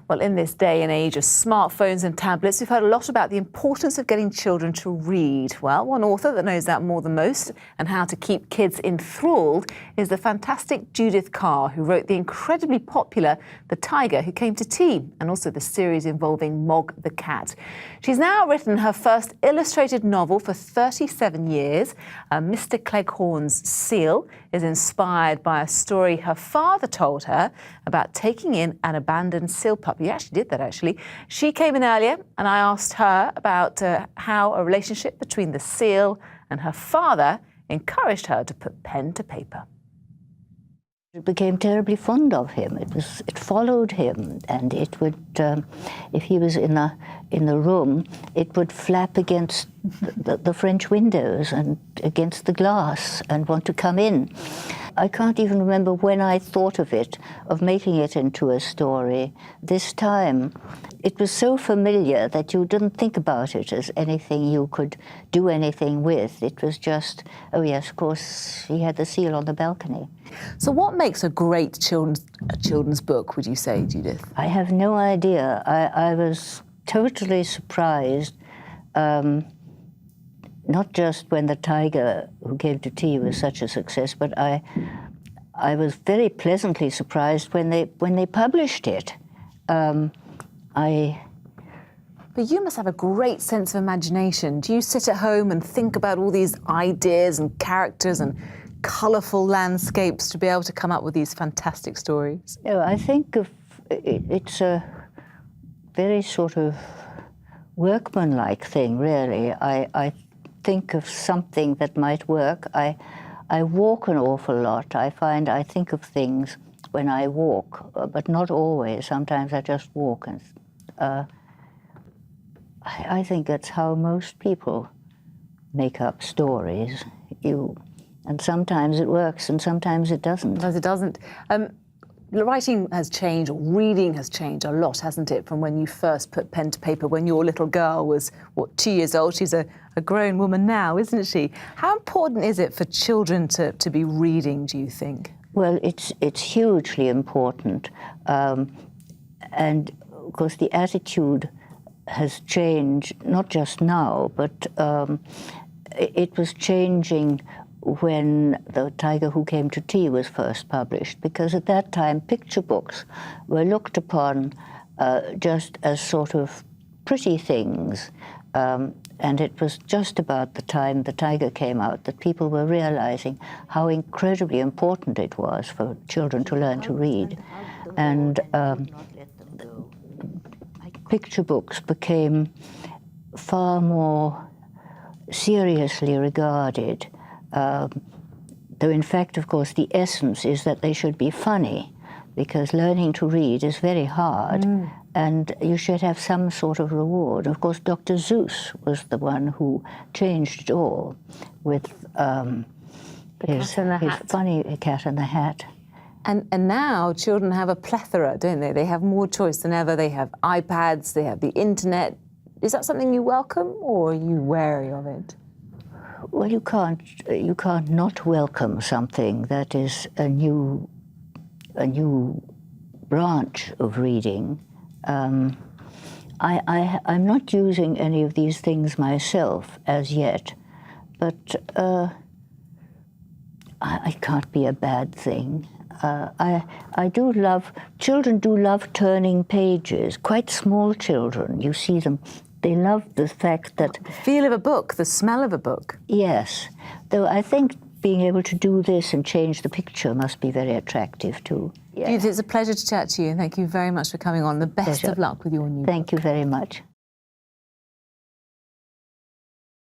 Well, in this day and age of smartphones and tablets, we've heard a lot about the importance of getting children to read. Well, one author that knows that more than most and how to keep kids enthralled is the fantastic Judith Kerr, who wrote the incredibly popular The Tiger Who Came to Tea, and also the series involving Mog the cat. She's now written her first illustrated novel for 37 years. Mr. Cleghorn's Seal is inspired by a story her father told her about taking in an abandoned seal pup. He actually did that, actually. She came in earlier and I asked her about how a relationship between the seal and her father encouraged her to put pen to paper. It became terribly fond of him. It followed him, and it would, if he was in the room, it would flap against the French windows and against the glass and want to come in. I can't even remember when I thought of it, of making it into a story. This time, it was so familiar that you didn't think about it as anything you could do anything with. It was just, oh yes, of course, he had the seal on the balcony. So what makes a great children's book, would you say, Judith? I have no idea. I was totally surprised, not just when The Tiger Who Came to Tea was such a success, but I was very pleasantly surprised when they published it. But you must have a great sense of imagination. Do you sit at home and think about all these ideas and characters and colourful landscapes to be able to come up with these fantastic stories? No, I think it's a very sort of workmanlike thing, really. I think of something that might work. I walk an awful lot. I find I think of things when I walk, but not always. Sometimes I just walk, and I think that's how most people make up stories. And sometimes it works, and sometimes it doesn't. Sometimes it doesn't. Writing has changed, or reading has changed a lot, hasn't it, from when you first put pen to paper when your little girl was, 2 years old? She's a grown woman now, isn't she? How important is it for children to be reading, do you think? Well, it's hugely important. And, of course, the attitude has changed, not just now, but it was changing when The Tiger Who Came to Tea was first published, because at that time picture books were looked upon just as sort of pretty things, and it was just about the time The Tiger came out that people were realizing how incredibly important it was for children to learn to read. And picture books became far more seriously regarded. Though in fact, of course, the essence is that they should be funny, because learning to read is very hard, and you should have some sort of reward. Of course, Dr. Seuss was the one who changed it all with his funny Cat in the Hat. And now children have a plethora, don't they? They have more choice than ever. They have iPads, they have the internet. Is that something you welcome, or are you wary of it? Well, you can't not welcome something that is a new branch of reading. I'm not using any of these things myself as yet, but it can't be a bad thing. Children do love turning pages, quite small children. You see them. They love the fact that... The feel of a book, the smell of a book. Yes, though I think being able to do this and change the picture must be very attractive too. Yes. Judith, it's a pleasure to chat to you, and thank you very much for coming on. The best Pleasure. of luck with your new book. Thank you very much.